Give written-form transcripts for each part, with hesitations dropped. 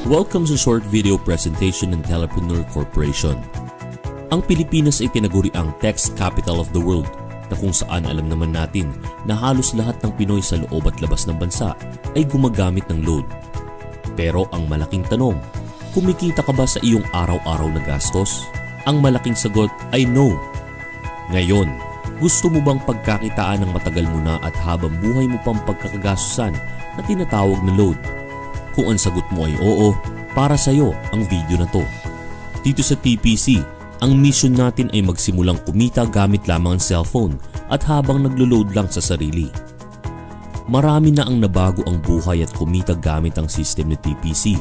Welcome sa short video presentation ng Telepreneur Corporation. Ang Pilipinas ay tinaguriang text capital of the world na kung saan alam naman natin na halos lahat ng Pinoy sa loob at labas ng bansa ay gumagamit ng load. Pero ang malaking tanong, kumikita ka ba sa iyong araw-araw na gastos? Ang malaking sagot ay no. Ngayon, gusto mo bang pagkakitaan ng matagal mo na at habang buhay mo pang pagkakagastusan na tinatawag na load? Kung ang sagot mo ay oo, para sa iyo ang video na to. Dito sa TPC, ang mission natin ay magsimulang kumita gamit lamang ang cellphone at habang naglo-load lang sa sarili. Marami na ang nabago ang buhay at kumita gamit ang system ni TPC.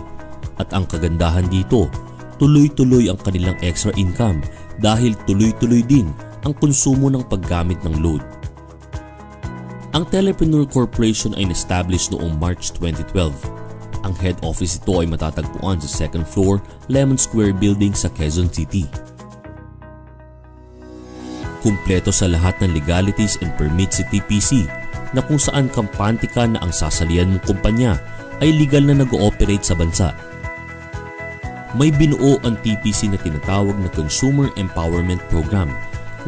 At ang kagandahan dito, tuloy-tuloy ang kanilang extra income dahil tuloy-tuloy din ang konsumo ng paggamit ng load. Ang Telepreneur Corporation ay na-establish noong March 2012. Ang head office ito ay matatagpuan sa second floor, Lemon Square Building sa Quezon City. Kumpleto sa lahat ng legalities and permits si TPC na kung saan kampante ka na ang sasalihan mong kumpanya ay legal na nag-ooperate sa bansa. May binuo ang TPC na tinatawag na Consumer Empowerment Program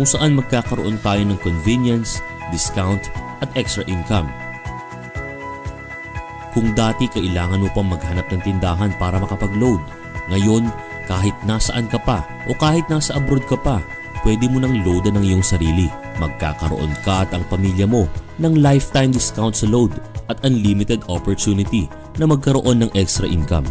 kung saan magkakaroon tayo ng convenience, discount at extra income. Kung dati kailangan mo pang maghanap ng tindahan para makapag-load, ngayon kahit nasaan ka pa o kahit nasa abroad ka pa, pwede mo nang loadan ng iyong sarili. Magkakaroon ka at ang pamilya mo ng lifetime discount sa load at unlimited opportunity na magkaroon ng extra income.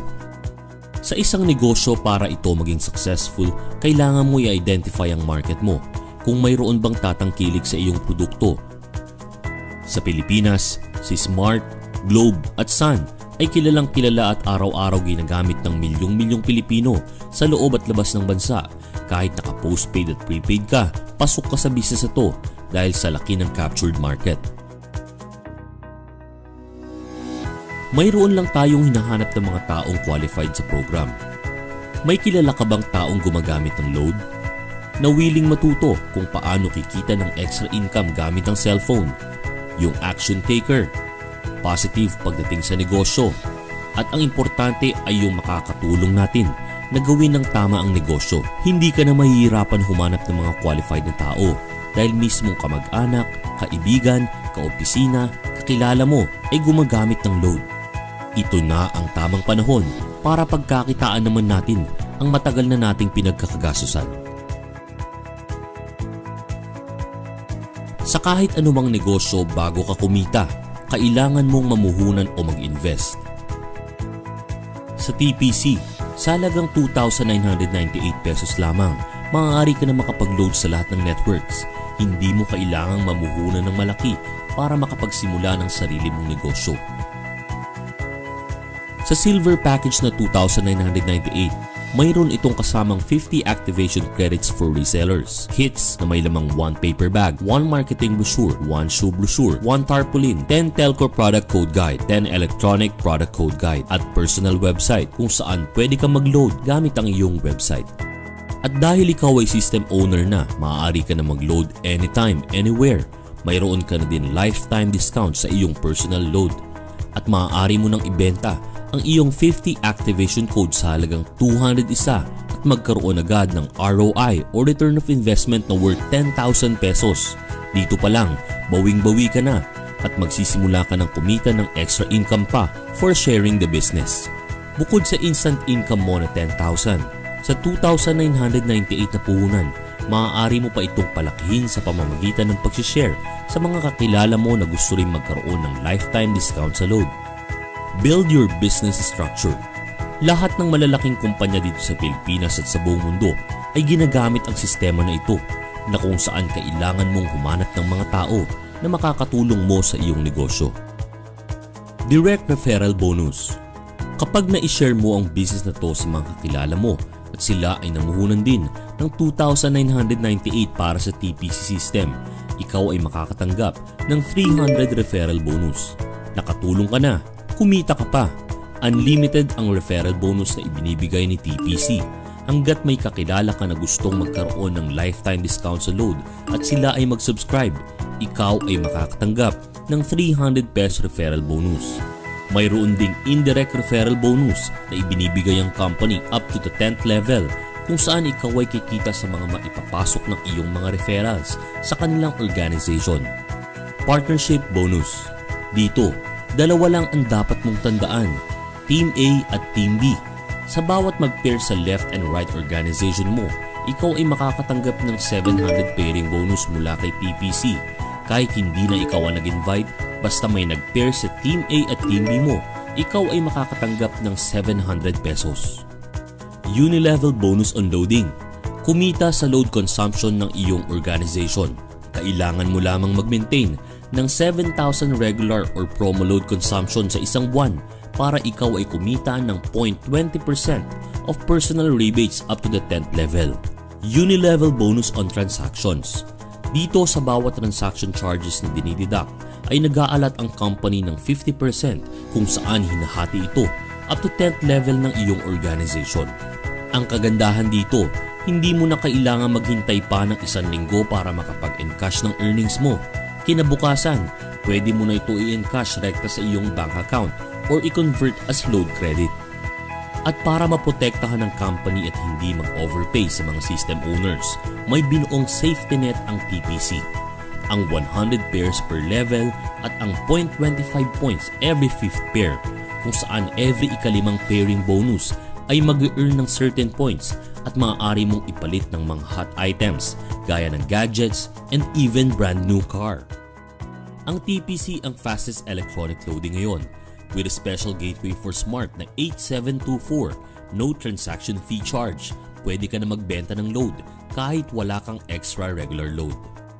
Sa isang negosyo para ito maging successful, kailangan mo i-identify ang market mo kung mayroon bang tatangkilik sa iyong produkto. Sa Pilipinas, si Smart, Globe at Sun ay kilalang kilala at araw-araw ginagamit ng milyong-milyong Pilipino sa loob at labas ng bansa. Kahit naka-postpaid at prepaid ka, pasok ka sa business ito dahil sa laki ng captured market. Mayroon lang tayong hinahanap ng mga taong qualified sa program. May kilala ka bang taong gumagamit ng load? Na willing matuto kung paano kikita ng extra income gamit ang cellphone? Yung action taker, positive pagdating sa negosyo, at ang importante ay yung makakatulong natin na gawin ng tama ang negosyo. Hindi ka na mahihirapan humanap ng mga qualified na tao dahil mismong kamag-anak, kaibigan, kaopisina, kakilala mo ay gumagamit ng load. Ito na ang tamang panahon para pagkakitaan naman natin ang matagal na nating pinagkakagastusan. Sa kahit anumang negosyo bago ka kumita, kailangan mong mamuhunan o mag-invest. Sa TPC, sa halagang 2,998 pesos lamang, maaari ka na makapag-load sa lahat ng networks. Hindi mo kailangang mamuhunan ng malaki para makapagsimula ng sarili mong negosyo. Sa Silver Package na 2,998, mayroon itong kasamang 50 activation credits for resellers, kits na may lamang 1 paper bag, 1 marketing brochure, 1 shoe brochure, 1 tarpaulin, 10 telco product code guide, 10 electronic product code guide, at personal website kung saan pwede kang mag-load gamit ang iyong website. At dahil ikaw ay system owner na, maaari ka na mag-load anytime, anywhere. Mayroon ka na din lifetime discount sa iyong personal load at maaari mo nang ibenta ang iyong 50 activation code sa halagang 201 at magkaroon agad ng ROI o return of investment na worth 10,000 pesos. Dito pa lang, bawing-bawi ka na at magsisimula ka ng kumita ng extra income pa for sharing the business. Bukod sa instant income mo na 10,000, sa 2,998 na puhunan, maaari mo pa itong palakihin sa pamamagitan ng pag-share sa mga kakilala mo na gusto rin magkaroon ng lifetime discount sa load. Build your business structure. Lahat ng malalaking kumpanya dito sa Pilipinas at sa buong mundo ay ginagamit ang sistema na ito na kung saan kailangan mong humanap ng mga tao na makakatulong mo sa iyong negosyo. Direct referral bonus. Kapag na-share mo ang business na to sa mga kakilala mo at sila ay namuhunan din ng 2,998 para sa TPC system, ikaw ay makakatanggap ng 300 referral bonus. Nakatulong ka na, kumita ka pa. Unlimited ang referral bonus na ibinibigay ni TPC hanggat may kakilala ka na gustong magkaroon ng lifetime discount sa load at sila ay mag-subscribe. Ikaw ay makakatanggap ng 300 pesos referral bonus. Mayroon ding indirect referral bonus na ibinibigay ang company up to the 10th level kung saan ikaw ay kikita sa mga maipapasok ng iyong mga referrals sa kanilang organization. Partnership bonus. Dito, dalawa lang ang dapat mong tandaan, Team A at Team B. Sa bawat mag-pair sa left and right organization mo, ikaw ay makakatanggap ng 700 pairing bonus mula kay TPC. Kahit hindi na ikaw ang nag-invite, basta may nag-pair sa Team A at Team B mo, ikaw ay makakatanggap ng 700 pesos. Unilevel bonus on loading. Kumita sa load consumption ng iyong organization. Kailangan mo lamang mag-maintain ng 7,000 regular or promo load consumption sa isang buwan para ikaw ay kumita ng 0.20% of personal rebates up to the 10th level. Unilevel bonus on transactions. Dito sa bawat transaction charges na dinideduct ay nag-aalat ang company ng 50% kung saan hinahati ito up to 10th level ng iyong organization. Ang kagandahan dito, hindi mo na kailangan maghintay pa ng 1 linggo para makapag-encash ng earnings mo. Kinabukasan, pwede mo na ito i-encash rekta sa iyong bank account or i-convert as load credit. At para maprotektahan ng company at hindi mag-overpay sa mga system owners, may binuong safety net ang TPC. Ang 100 pairs per level at ang 0.25 points every 5th pair, kung saan every ikalimang pairing bonus ay mag-earn ng certain points at maaari mong ipalit ng mga hot items gaya ng gadgets and even brand new car. Ang TPC ang fastest electronic loading ngayon with a special gateway for smart na 8724, no transaction fee charge. Pwede ka na magbenta ng load kahit wala kang extra regular load.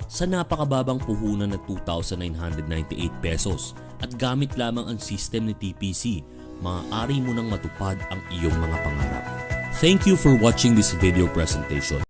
Sa napakababang puhunan na 2,998 pesos at gamit lamang ang system ni TPC, maaari mo nang matupad ang iyong mga pangarap. Thank you for watching this video presentation.